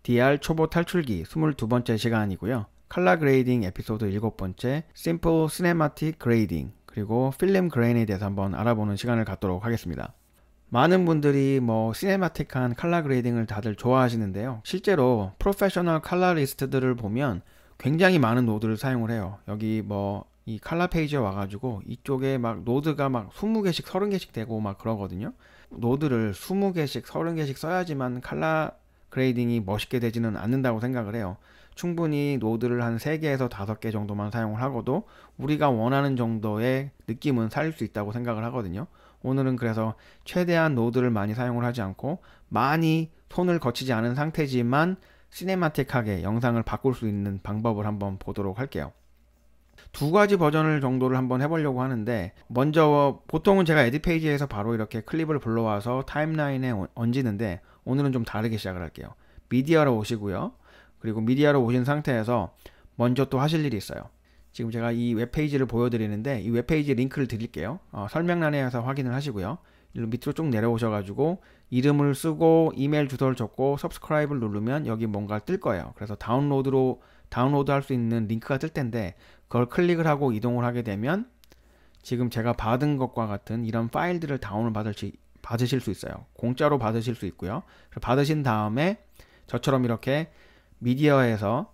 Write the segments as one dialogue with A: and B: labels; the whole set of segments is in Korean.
A: DR 초보 탈출기 22번째 시간이고요. 컬러 그레이딩 에피소드 7번째 심플 시네마틱 그레이딩 그리고 필름 그레인에 대해서 한번 알아보는 시간을 갖도록 하겠습니다. 많은 분들이 시네마틱한 컬러 그레이딩을 다들 좋아하시는데요. 실제로 프로페셔널 컬러리스트들을 보면 굉장히 많은 노드를 사용을 해요. 여기 이 컬러 페이지에 와가지고 이쪽에 노드가 20개씩 30개씩 되고 그러거든요. 노드를 20개씩 30개씩 써야지만 컬러 그레이딩이 멋있게 되지는 않는다고 생각을 해요. 충분히 노드를 한 3개에서 5개 정도만 사용을 하고도 우리가 원하는 정도의 느낌은 살릴 수 있다고 생각을 하거든요. 오늘은 그래서 최대한 노드를 많이 사용을 하지 않고 많이 손을 거치지 않은 상태지만 시네마틱하게 영상을 바꿀 수 있는 방법을 한번 보도록 할게요. 2가지 버전을 정도를 한번 해보려고 하는데, 먼저 보통은 제가 에디 페이지에서 바로 이렇게 클립을 불러와서 타임라인에 얹는데 오늘은 좀 다르게 시작을 할게요. 미디어로 오시고요. 그리고 미디어로 오신 상태에서 먼저 또 하실 일이 있어요. 지금 제가 이 웹페이지를 보여드리는데 이 웹페이지 링크를 드릴게요. 설명란에서 확인을 하시고요. 일로 밑으로 쭉 내려오셔가지고 이름을 쓰고 이메일 주소를 적고 subscribe를 누르면 여기 뭔가 뜰 거예요. 그래서 다운로드 할 수 있는 링크가 뜰 텐데 그걸 클릭을 하고 이동을 하게 되면 지금 제가 받은 것과 같은 이런 파일들을 다운을 받으실 수 있어요. 공짜로 받으실 수 있고요. 받으신 다음에 저처럼 이렇게 미디어에서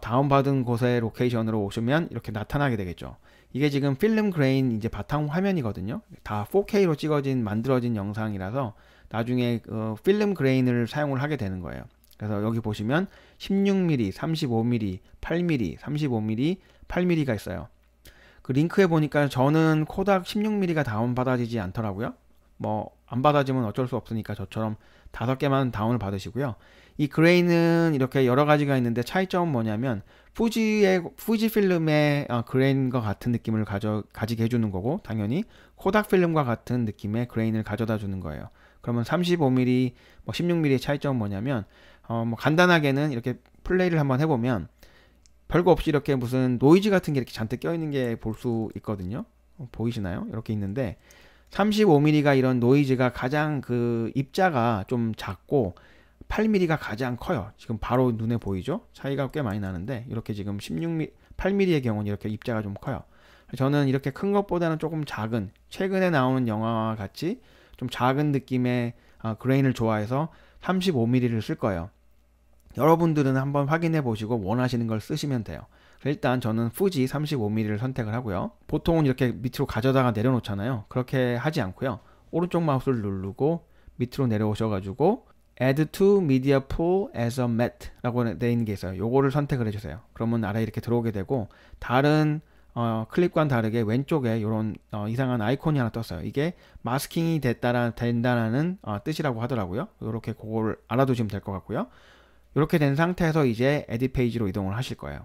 A: 다운받은 곳의 로케이션으로 오시면 이렇게 나타나게 되겠죠. 이게 지금 필름 그레인 이제 바탕 화면이거든요. 다 4K로 만들어진 영상이라서 나중에 필름 그레인을 사용을 하게 되는 거예요. 그래서 여기 보시면 16mm, 35mm, 8mm, 35mm, 8mm가 있어요. 그 링크에 보니까 저는 코닥 16mm가 다운받아지지 않더라고요. 안 받아지면 어쩔 수 없으니까 저처럼 5개만 다운을 받으시고요. 이 그레인은 이렇게 여러 가지가 있는데 차이점은 뭐냐면 fuji 필름의 그레인과 같은 느낌을 가지게 해주는 거고, 당연히 코닥 필름과 같은 느낌의 그레인을 가져다 주는 거예요. 그러면 35mm, 16mm의 차이점은 뭐냐면 간단하게는 이렇게 플레이를 한번 해보면 별거 없이 이렇게 무슨 노이즈 같은 게 이렇게 잔뜩 껴있는 게 볼 수 있거든요. 보이시나요? 이렇게 있는데 35mm가 이런 노이즈가 가장 입자가 좀 작고 8mm가 가장 커요. 지금 바로 눈에 보이죠? 차이가 꽤 많이 나는데 이렇게 지금 8mm의 경우는 이렇게 입자가 좀 커요. 저는 이렇게 큰 것보다는 조금 작은, 최근에 나오는 영화와 같이 좀 작은 느낌의 그레인을 좋아해서 35mm를 쓸 거예요. 여러분들은 한번 확인해 보시고 원하시는 걸 쓰시면 돼요. 일단 저는 fuji 35mm를 선택을 하고요. 보통은 이렇게 밑으로 가져다가 내려놓잖아요. 그렇게 하지 않고요. 오른쪽 마우스를 누르고 밑으로 내려오셔가지고 add to media pool as a matte 라고 되어 있는 게 있어요. 요거를 선택을 해주세요. 그러면 아래 이렇게 들어오게 되고, 다른 클립과는 다르게 왼쪽에 이런 이상한 아이콘이 하나 떴어요. 이게 마스킹이 된다는 뜻이라고 하더라고요. 이렇게 그걸 알아두시면 될 것 같고요. 이렇게 된 상태에서 이제 에디 페이지로 이동을 하실 거예요.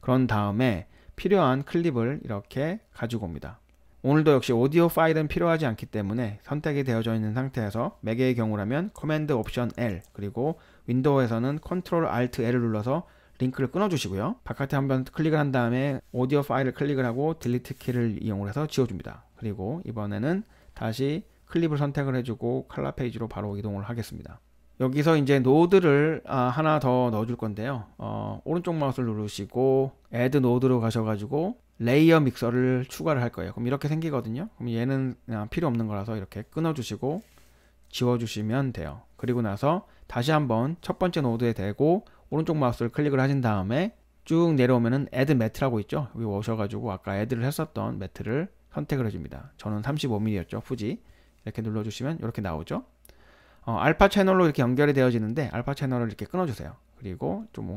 A: 그런 다음에 필요한 클립을 이렇게 가지고 옵니다. 오늘도 역시 오디오 파일은 필요하지 않기 때문에 선택이 되어져 있는 상태에서 맥의 경우라면 커맨드 옵션 L, 그리고 윈도우에서는 컨트롤 알트 L을 눌러서 링크를 끊어 주시고요. 바깥에 한번 클릭을 한 다음에 오디오 파일을 클릭을 하고 딜리트 키를 이용해서 지워줍니다. 그리고 이번에는 다시 클립을 선택을 해주고 컬러 페이지로 바로 이동을 하겠습니다. 여기서 이제 노드를 하나 더 넣어줄 건데요. 오른쪽 마우스를 누르시고 Add 노드로 가셔가지고 레이어 믹서를 추가를 할 거예요. 그럼 이렇게 생기거든요. 그럼 얘는 그냥 필요 없는 거라서 이렇게 끊어주시고 지워주시면 돼요. 그리고 나서 다시 한번 첫 번째 노드에 대고 오른쪽 마우스를 클릭을 하신 다음에 쭉 내려오면은 Add Matte라고 있죠. 여기 오셔가지고 아까 Add를 했었던 매트를 선택을 해줍니다. 저는 35mm였죠. fuji. 이렇게 눌러주시면 이렇게 나오죠. 알파 채널로 이렇게 연결이 되어지는데 알파 채널을 이렇게 끊어주세요. 그리고 좀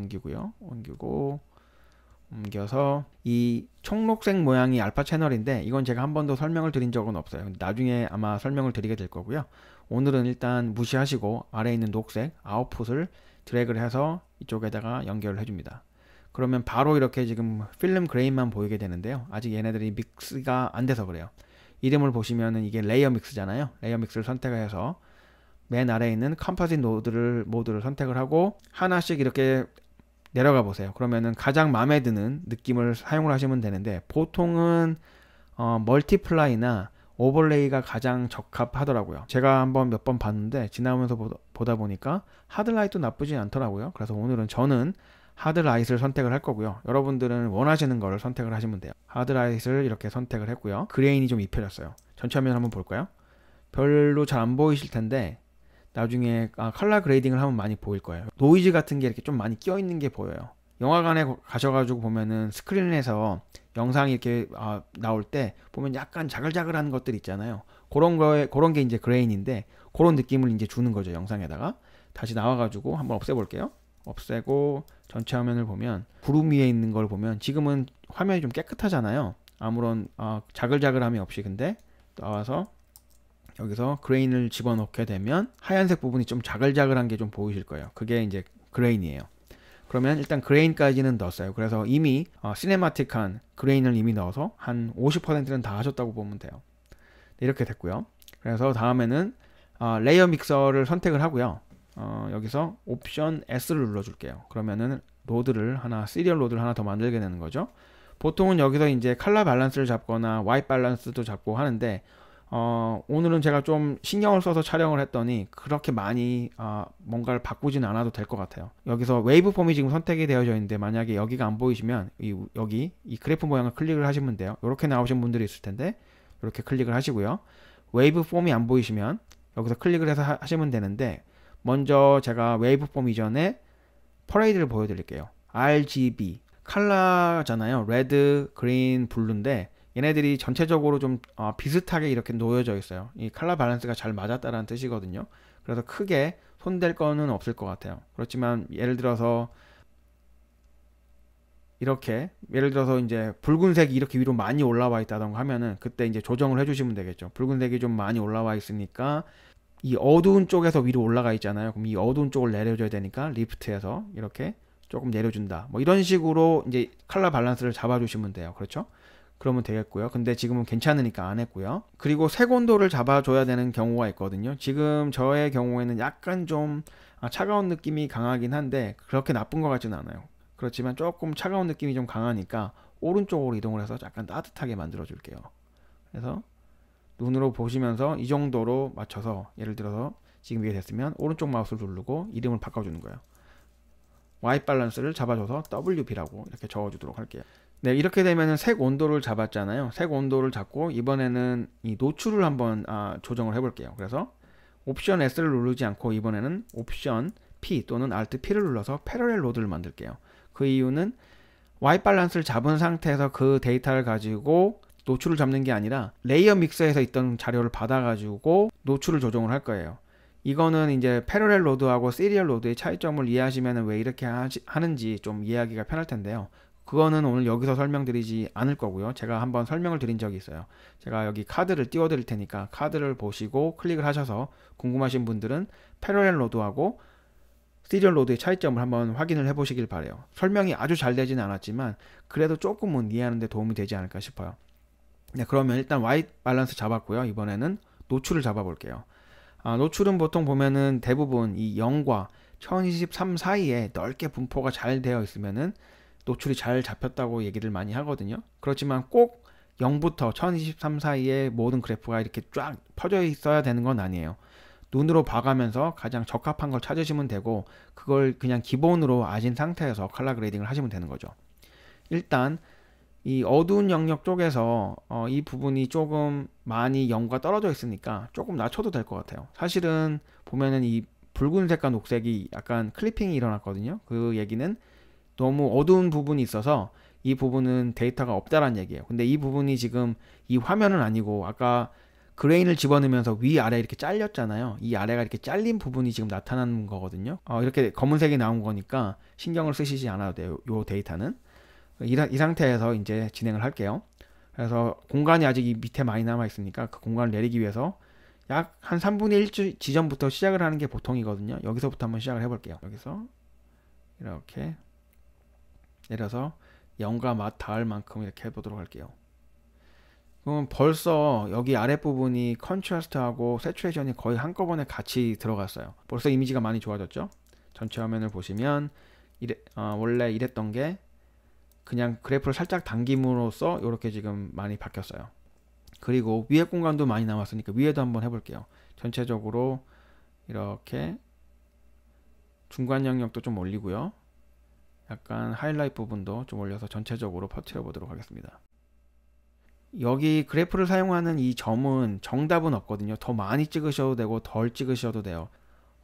A: 옮겨서 이 청록색 모양이 알파 채널인데 이건 제가 한 번도 설명을 드린 적은 없어요. 나중에 아마 설명을 드리게 될 거고요. 오늘은 일단 무시하시고 아래에 있는 녹색 아웃풋을 드래그를 해서 이쪽에다가 연결을 해줍니다. 그러면 바로 이렇게 지금 필름 그레인만 보이게 되는데요. 아직 얘네들이 믹스가 안 돼서 그래요. 이름을 보시면은 이게 레이어 믹스잖아요. 레이어 믹스를 선택해서 맨 아래에 있는 컴포짓 모드를 선택을 하고 하나씩 이렇게 내려가 보세요. 그러면은 가장 마음에 드는 느낌을 사용을 하시면 되는데, 보통은 멀티플라이나 오버레이가 가장 적합하더라고요. 제가 한번 몇 번 봤는데 지나면서 보다 보니까 하드라이트도 나쁘지 않더라고요. 그래서 오늘은 저는 하드라이트를 선택을 할 거고요. 여러분들은 원하시는 거를 선택을 하시면 돼요. 하드라이트를 이렇게 선택을 했고요. 그레인이 좀 입혀졌어요. 전체 화면 한번 볼까요? 별로 잘 안 보이실 텐데 나중에 컬러 그레이딩을 하면 많이 보일 거예요. 노이즈 같은 게 이렇게 좀 많이 끼어 있는 게 보여요. 영화관에 가셔가지고 보면은 스크린에서 영상이 이렇게 나올 때 보면 약간 자글자글한 것들 있잖아요. 그런 게 이제 그레인인데 그런 느낌을 이제 주는 거죠. 영상에다가 다시 나와가지고 한번 없애볼게요. 없애고 전체 화면을 보면 구름 위에 있는 걸 보면 지금은 화면이 좀 깨끗하잖아요. 아무런 자글자글함이 없이. 근데 나와서 여기서 그레인을 집어넣게 되면 하얀색 부분이 좀 자글자글한 게 좀 보이실 거예요. 그게 이제 그레인이에요. 그러면 일단 그레인까지는 넣었어요. 그래서 이미 시네마틱한 그레인을 이미 넣어서 한 50%는 다 하셨다고 보면 돼요. 이렇게 됐고요. 그래서 다음에는 레이어 믹서를 선택을 하고요. 여기서 옵션 S를 눌러줄게요. 그러면은 시리얼 로드를 하나 더 만들게 되는 거죠. 보통은 여기서 이제 컬러 밸런스를 잡거나 화이트 밸런스도 잡고 하는데 오늘은 제가 좀 신경을 써서 촬영을 했더니 그렇게 많이 뭔가를 바꾸지는 않아도 될 것 같아요. 여기서 웨이브 폼이 지금 선택이 되어져 있는데 만약에 여기가 안 보이시면 여기 이 그래프 모양을 클릭을 하시면 돼요. 이렇게 나오신 분들이 있을 텐데 이렇게 클릭을 하시고요. 웨이브 폼이 안 보이시면 여기서 클릭을 해서 하시면 되는데 먼저 제가 웨이브 폼 이전에 퍼레이드를 보여드릴게요. RGB 컬러잖아요. 레드, 그린, 블루인데 얘네들이 전체적으로 좀 비슷하게 이렇게 놓여져 있어요. 이 컬러 밸런스가 잘 맞았다라는 뜻이거든요. 그래서 크게 손댈 거는 없을 것 같아요. 그렇지만 예를 들어서 이제 붉은색이 이렇게 위로 많이 올라와 있다던가 하면은 그때 이제 조정을 해주시면 되겠죠. 붉은색이 좀 많이 올라와 있으니까 이 어두운 쪽에서 위로 올라가 있잖아요. 그럼 이 어두운 쪽을 내려줘야 되니까 리프트에서 이렇게 조금 내려준다. 뭐 이런 식으로 이제 컬러 밸런스를 잡아주시면 돼요. 그렇죠? 그러면 되겠고요. 근데 지금은 괜찮으니까 안 했고요. 그리고 색 온도를 잡아줘야 되는 경우가 있거든요. 지금 저의 경우에는 약간 좀 차가운 느낌이 강하긴 한데 그렇게 나쁜 것 같지는 않아요. 그렇지만 조금 차가운 느낌이 좀 강하니까 오른쪽으로 이동을 해서 약간 따뜻하게 만들어 줄게요. 그래서 눈으로 보시면서 이 정도로 맞춰서 예를 들어서 지금 이게 됐으면 오른쪽 마우스를 누르고 이름을 바꿔주는 거예요. 화이트 밸런스를 잡아줘서 WB라고 이렇게 적어주도록 할게요. 네, 이렇게 되면은 색 온도를 잡았잖아요. 색 온도를 잡고 이번에는 이 노출을 한번 조정을 해볼게요. 그래서 옵션 S를 누르지 않고 이번에는 옵션 P 또는 Alt P를 눌러서 패러렐 로드를 만들게요. 그 이유는 화이트 밸런스를 잡은 상태에서 그 데이터를 가지고 노출을 잡는 게 아니라 레이어 믹서에서 있던 자료를 받아가지고 노출을 조정을 할 거예요. 이거는 이제 패러렐 로드하고 시리얼 로드의 차이점을 이해하시면 왜 이렇게 하는지 좀 이해하기가 편할 텐데요. 그거는 오늘 여기서 설명드리지 않을 거고요. 제가 한번 설명을 드린 적이 있어요. 제가 여기 카드를 띄워 드릴 테니까 카드를 보시고 클릭을 하셔서 궁금하신 분들은 패러렐 로드하고 시리얼 로드의 차이점을 한번 확인을 해 보시길 바래요. 설명이 아주 잘 되지는 않았지만 그래도 조금은 이해하는 데 도움이 되지 않을까 싶어요. 네, 그러면 일단 화이트 밸런스 잡았고요. 이번에는 노출을 잡아 볼게요. 노출은 보통 보면은 대부분 이 0과 1023 사이에 넓게 분포가 잘 되어 있으면은 노출이 잘 잡혔다고 얘기를 많이 하거든요. 그렇지만 꼭 0부터 1023 사이에 모든 그래프가 이렇게 쫙 퍼져 있어야 되는 건 아니에요. 눈으로 봐가면서 가장 적합한 걸 찾으시면 되고 그걸 그냥 기본으로 아신 상태에서 컬러 그레이딩을 하시면 되는 거죠. 일단 이 어두운 영역 쪽에서 이 부분이 조금 많이 0과 떨어져 있으니까 조금 낮춰도 될 것 같아요. 사실은 보면은 이 붉은색과 녹색이 약간 클리핑이 일어났거든요. 그 얘기는 너무 어두운 부분이 있어서 이 부분은 데이터가 없다라는 얘기예요. 근데 이 부분이 지금 이 화면은 아니고 아까 그레인을 집어넣으면서 위아래 이렇게 잘렸잖아요. 이 아래가 이렇게 잘린 부분이 지금 나타나는 거거든요. 이렇게 검은색이 나온 거니까 신경을 쓰시지 않아도 돼요. 이 데이터는. 이 상태에서 이제 진행을 할게요. 그래서 공간이 아직 이 밑에 많이 남아 있으니까 그 공간을 내리기 위해서 약 한 3분의 1 지점부터 시작을 하는 게 보통이거든요. 여기서부터 한번 시작을 해볼게요. 여기서 이렇게 내려서 0과 맛 닿을 만큼 이렇게 해보도록 할게요. 그럼 벌써 여기 아랫부분이 컨트라스트하고 세츄레이션이 거의 한꺼번에 같이 들어갔어요. 벌써 이미지가 많이 좋아졌죠? 전체 화면을 보시면 원래 이랬던 게 그냥 그래프를 살짝 당김으로써 이렇게 지금 많이 바뀌었어요. 그리고 위에 공간도 많이 남았으니까 위에도 한번 해볼게요. 전체적으로 이렇게 중간 영역도 좀 올리고요. 약간 하이라이트 부분도 좀 올려서 전체적으로 퍼뜨려 보도록 하겠습니다. 여기 그래프를 사용하는 이 점은 정답은 없거든요. 더 많이 찍으셔도 되고 덜 찍으셔도 돼요.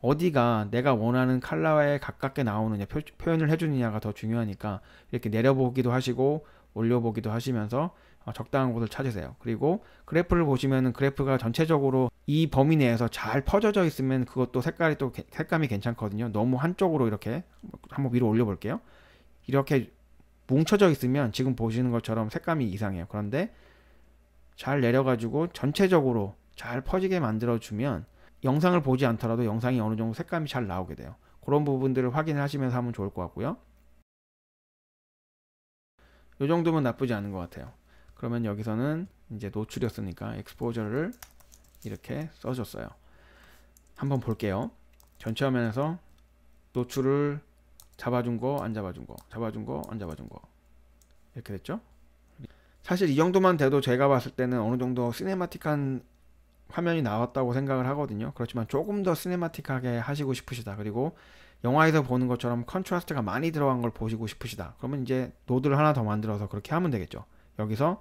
A: 어디가 내가 원하는 컬러에 가깝게 나오느냐, 표현을 해주느냐가 더 중요하니까 이렇게 내려보기도 하시고 올려보기도 하시면서 적당한 곳을 찾으세요. 그리고 그래프를 보시면은 그래프가 전체적으로 이 범위 내에서 잘 퍼져져 있으면 그것도 색감이 괜찮거든요. 너무 한쪽으로 이렇게 한번 위로 올려 볼게요. 이렇게 뭉쳐져 있으면 지금 보시는 것처럼 색감이 이상해요. 그런데 잘 내려가지고 전체적으로 잘 퍼지게 만들어주면 영상을 보지 않더라도 영상이 어느 정도 색감이 잘 나오게 돼요. 그런 부분들을 확인을 하시면서 하면 좋을 것 같고요. 이 정도면 나쁘지 않은 것 같아요. 그러면 여기서는 이제 노출이었으니까 exposure를 이렇게 써줬어요. 한번 볼게요. 전체 화면에서 노출을 잡아준 거, 안 잡아준 거, 잡아준 거, 안 잡아준 거 이렇게 됐죠? 사실 이 정도만 돼도 제가 봤을 때는 어느 정도 시네마틱한 화면이 나왔다고 생각을 하거든요. 그렇지만 조금 더 시네마틱하게 하시고 싶으시다. 그리고 영화에서 보는 것처럼 컨트라스트가 많이 들어간 걸 보시고 싶으시다. 그러면 이제 노드를 하나 더 만들어서 그렇게 하면 되겠죠. 여기서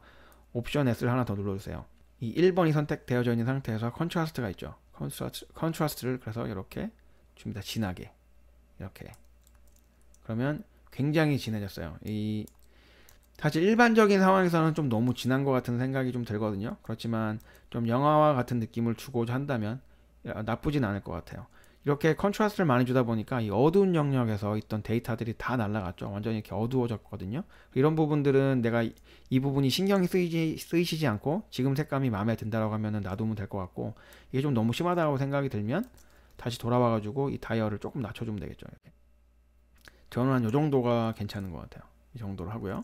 A: 옵션 S를 하나 더 눌러주세요. 이 1번이 선택되어져 있는 상태에서 컨트라스트가 있죠. 컨트라스트를 그래서 이렇게 줍니다. 진하게 이렇게. 그러면 굉장히 진해졌어요. 사실 일반적인 상황에서는 좀 너무 진한 것 같은 생각이 좀 들거든요. 그렇지만 좀 영화와 같은 느낌을 주고자 한다면 나쁘진 않을 것 같아요. 이렇게 컨트라스트를 많이 주다 보니까 이 어두운 영역에서 있던 데이터들이 다 날아갔죠. 완전히 이렇게 어두워졌거든요. 이런 부분들은 내가 이 부분이 신경이 쓰이시지 않고 지금 색감이 마음에 든다라고 하면은 놔두면 될 것 같고, 이게 좀 너무 심하다고 생각이 들면 다시 돌아와 가지고 이 다이얼을 조금 낮춰주면 되겠죠. 이렇게. 저는 한 이 정도가 괜찮은 것 같아요. 이 정도로 하고요.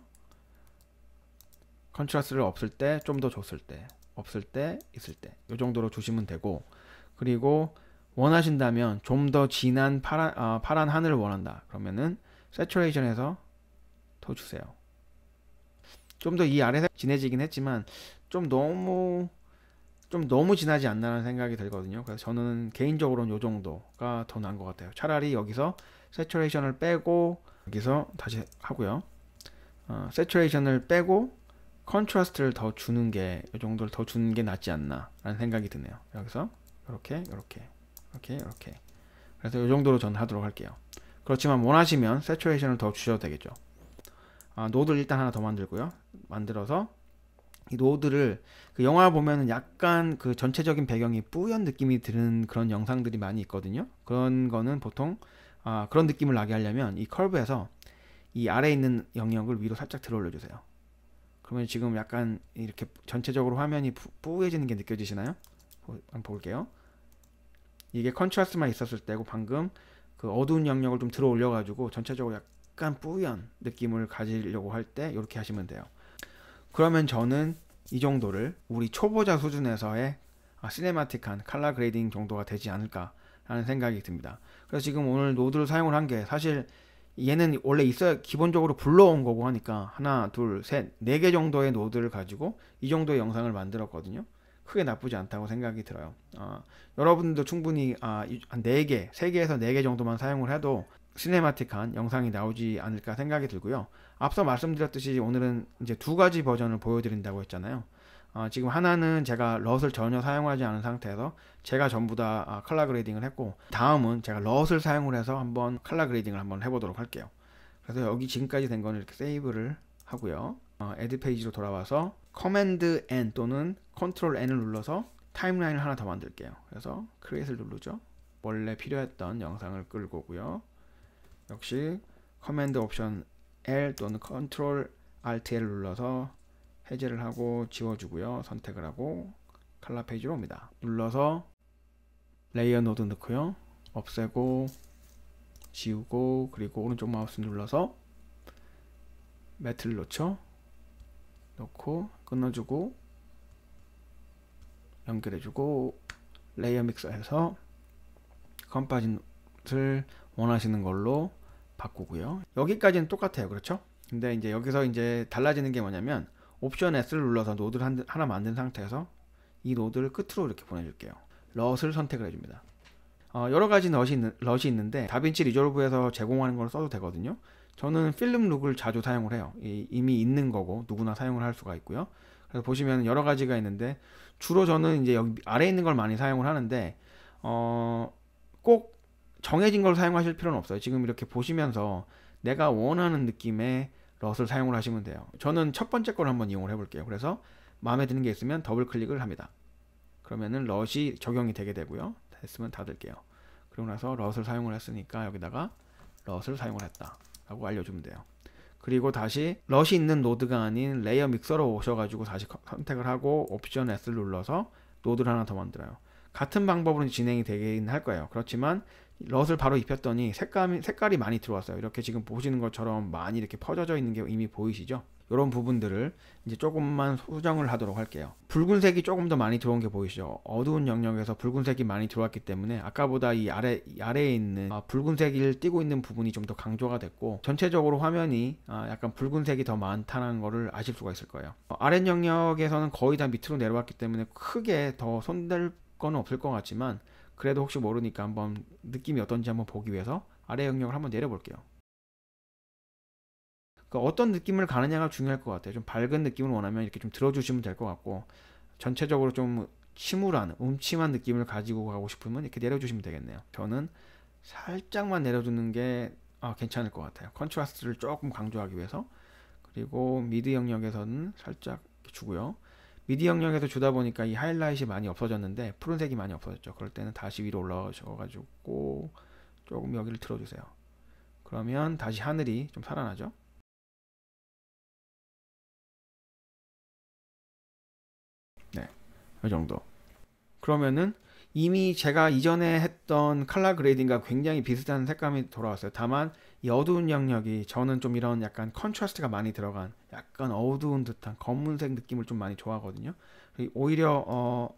A: 컨트라스트를 없을 때, 좀 더 줬을 때, 없을 때, 있을 때 이 정도로 주시면 되고, 그리고 원하신다면 좀 더 진한 파란 하늘을 원한다. 그러면은 세츄레이션에서 더 주세요. 좀 더 이 아래색 진해지긴 했지만 좀 너무 진하지 않나라는 생각이 들거든요. 그래서 저는 개인적으로는 이 정도가 더 나은 것 같아요. 차라리 여기서 세츄레이션을 빼고 여기서 다시 하고요. 세츄레이션을 빼고 컨트라스트를 더 주는 게, 이 정도를 더 주는 게 낫지 않나 라는 생각이 드네요. 여기서 이렇게 그래서 이 정도로 저는 하도록 할게요. 그렇지만 원하시면 세츄레이션을 더 주셔도 되겠죠. 노드를 일단 하나 더 만들고요. 만들어서 이 노드를, 그 영화 보면은 약간 그 전체적인 배경이 뿌연 느낌이 드는 그런 영상들이 많이 있거든요. 그런 거는 보통 그런 느낌을 나게 하려면 이 컬브에서 이 아래에 있는 영역을 위로 살짝 들어 올려 주세요. 그러면 지금 약간 이렇게 전체적으로 화면이 뿌얘지는 게 느껴지시나요? 한번 볼게요. 이게 컨트라스트만 있었을 때고, 방금 그 어두운 영역을 좀 들어 올려 가지고 전체적으로 약간 뿌연 느낌을 가지려고 할 때 이렇게 하시면 돼요. 그러면 저는 이 정도를 우리 초보자 수준에서의 시네마틱한 컬러 그레이딩 정도가 되지 않을까 라는 생각이 듭니다. 그래서 지금 오늘 노드를 사용을 한 게, 사실 얘는 원래 있어야 기본적으로 불러온 거고 하니까 하나, 둘, 셋, 네 개 정도의 노드를 가지고 이 정도의 영상을 만들었거든요. 크게 나쁘지 않다고 생각이 들어요. 여러분도 충분히 한 4개, 3개에서 4개 정도만 사용을 해도 시네마틱한 영상이 나오지 않을까 생각이 들고요. 앞서 말씀드렸듯이 오늘은 이제 2가지 버전을 보여드린다고 했잖아요. 지금 하나는 제가 럿을 전혀 사용하지 않은 상태에서 제가 전부 다 컬러 그레이딩을 했고, 다음은 제가 럿을 사용을 해서 한번 컬러 그레이딩을 한번 해보도록 할게요. 그래서 여기 지금까지 된 거는 이렇게 세이브를 하고요. 에드 페이지로 돌아와서 커맨드 N 또는 컨트롤 N을 눌러서 타임라인을 하나 더 만들게요. 그래서 크리에이트를 누르죠. 원래 필요했던 영상을 끌고 오고요. 역시 커맨드 옵션 L 또는 컨트롤 Alt L을 눌러서 해제를 하고 지워주고요. 선택을 하고 컬러 페이지로 옵니다. 눌러서 레이어 노드 넣고요. 없애고 지우고, 그리고 오른쪽 마우스 눌러서 매트를 넣고 끊어주고 연결해주고 레이어 믹서에서 컴파짓을 원하시는 걸로 바꾸고요. 여기까지는 똑같아요. 그렇죠? 근데 이제 여기서 이제 달라지는 게 뭐냐면, 옵션 S를 눌러서 노드를 하나 만든 상태에서 이 노드를 끝으로 이렇게 보내줄게요. 럿을 선택을 해줍니다. 여러 가지 럿이 있는데 다빈치 리졸브에서 제공하는 걸 써도 되거든요. 저는 필름 룩을 자주 사용을 해요. 이미 있는 거고 누구나 사용을 할 수가 있고요. 그래서 보시면 여러 가지가 있는데 주로 저는 이제 여기 아래에 있는 걸 많이 사용을 하는데 꼭 정해진 걸 사용하실 필요는 없어요. 지금 이렇게 보시면서 내가 원하는 느낌의 럿을 사용을 하시면 돼요. 저는 첫 번째 걸 한번 이용을 해볼게요. 그래서 마음에 드는 게 있으면 더블 클릭을 합니다. 그러면은 럿이 적용이 되게 되고요. 됐으면 닫을게요. 그리고 나서 럿을 사용을 했으니까 여기다가 럿을 사용을 했다 라고 알려주면 돼요. 그리고 다시 럿이 있는 노드가 아닌 레이어 믹서로 오셔가지고 다시 선택을 하고 옵션 S를 눌러서 노드를 하나 더 만들어요. 같은 방법으로 진행이 되긴 할 거예요. 그렇지만 럿을 바로 입혔더니 색깔이 많이 들어왔어요. 이렇게 지금 보시는 것처럼 많이 이렇게 퍼져져 있는 게 이미 보이시죠? 이런 부분들을 이제 조금만 수정을 하도록 할게요. 붉은색이 조금 더 많이 들어온 게 보이시죠? 어두운 영역에서 붉은색이 많이 들어왔기 때문에 아까보다 이 아래에 있는 붉은색을 띄고 있는 부분이 좀 더 강조가 됐고 전체적으로 화면이 약간 붉은색이 더 많다는 거를 아실 수가 있을 거예요. 아래 영역에서는 거의 다 밑으로 내려왔기 때문에 크게 더 손댈 건 없을 것 같지만 그래도 혹시 모르니까 한번 느낌이 어떤지 한번 보기 위해서 아래 영역을 한번 내려볼게요. 어떤 느낌을 가느냐가 중요할 것 같아요. 좀 밝은 느낌을 원하면 이렇게 좀 들어주시면 될 것 같고 전체적으로 좀 침울한 음침한 느낌을 가지고 가고 싶으면 이렇게 내려주시면 되겠네요. 저는 살짝만 내려주는 게 괜찮을 것 같아요. 컨트라스트를 조금 강조하기 위해서. 그리고 미드 영역에서는 살짝 주고요. 미드 영역에서 주다 보니까 이 하이라이트가 많이 없어졌는데 푸른색이 많이 없어졌죠. 그럴 때는 다시 위로 올라오셔가지고 조금 여기를 틀어주세요. 그러면 다시 하늘이 좀 살아나죠. 네, 이 정도. 그러면은 이미 제가 이전에 했던 컬러 그레이딩과 굉장히 비슷한 색감이 돌아왔어요. 다만 이 어두운 영역이 저는 좀 이런 약간 컨트라스트가 많이 들어간 약간 어두운 듯한 검은색 느낌을 좀 많이 좋아하거든요. 오히려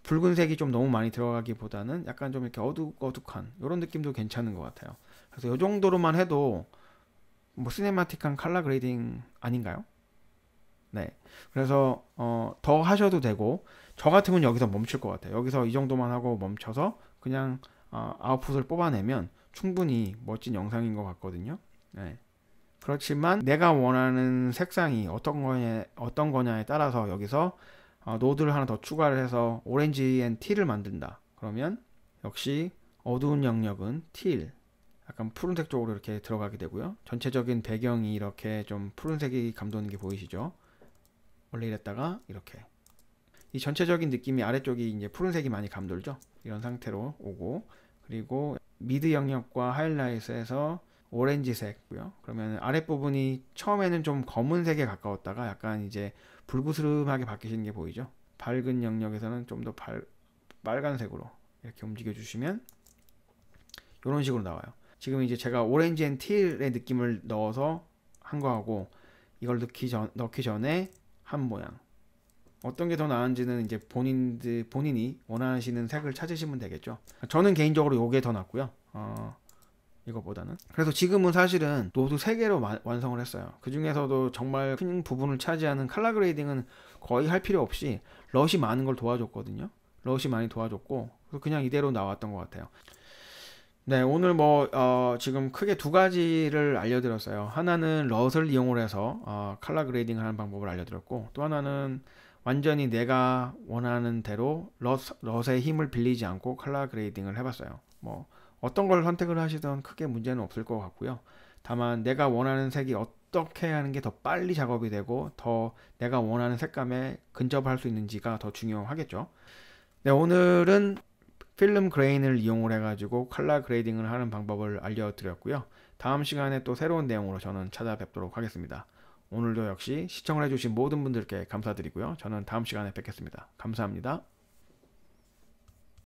A: 붉은색이 좀 너무 많이 들어가기보다는 약간 좀 이렇게 어둑어둑한 이런 느낌도 괜찮은 것 같아요. 그래서 이 정도로만 해도 뭐 시네마틱한 컬러 그레이딩 아닌가요? 네. 그래서 더 하셔도 되고 저 같으면 여기서 멈출 것 같아요. 여기서 이 정도만 하고 멈춰서 그냥 아웃풋을 뽑아내면 충분히 멋진 영상인 것 같거든요. 네. 그렇지만 내가 원하는 색상이 어떤 거냐에 따라서 여기서 노드를 하나 더 추가를 해서 오렌지 앤 티를 만든다. 그러면 역시 어두운 영역은 틸, 약간 푸른색 쪽으로 이렇게 들어가게 되고요. 전체적인 배경이 이렇게 좀 푸른색이 감도는 게 보이시죠? 원래 이랬다가 이렇게 이 전체적인 느낌이 아래쪽이 이제 푸른색이 많이 감돌죠. 이런 상태로 오고 그리고 미드 영역과 하이라이트에서 오렌지색고요. 그러면 아랫부분이 처음에는 좀 검은색에 가까웠다가 약간 이제 불그스름하게 바뀌시는 게 보이죠. 밝은 영역에서는 좀 더 빨간색으로 이렇게 움직여 주시면 이런 식으로 나와요. 지금 이제 제가 오렌지 앤 틸의 느낌을 넣어서 한 거하고 이걸 넣기 전에 한 모양 어떤 게 더 나은지는 이제 본인이 원하시는 색을 찾으시면 되겠죠. 저는 개인적으로 이게 더 낫고요. 이거보다는. 그래서 지금은 사실은 노드 3개로 완성을 했어요. 그 중에서도 정말 큰 부분을 차지하는 컬러 그레이딩은 거의 할 필요 없이 럿이 많은 걸 도와줬거든요. 럿이 많이 도와줬고 그냥 이대로 나왔던 것 같아요. 네, 오늘 지금 크게 두 가지를 알려드렸어요. 하나는 럿을 이용을 해서 컬러 그레이딩 하는 방법을 알려드렸고 또 하나는 완전히 내가 원하는 대로 럿의 힘을 빌리지 않고 컬러 그레이딩을 해봤어요. 어떤 걸 선택을 하시든 크게 문제는 없을 것 같고요. 다만 내가 원하는 색이 어떻게 하는 게 더 빨리 작업이 되고 더 내가 원하는 색감에 근접할 수 있는지가 더 중요하겠죠. 네, 오늘은 필름 그레인을 이용을 해가지고 컬러 그레이딩을 하는 방법을 알려드렸고요. 다음 시간에 또 새로운 내용으로 저는 찾아뵙도록 하겠습니다. 오늘도 역시 시청을 해주신 모든 분들께 감사드리고요. 저는 다음 시간에 뵙겠습니다. 감사합니다.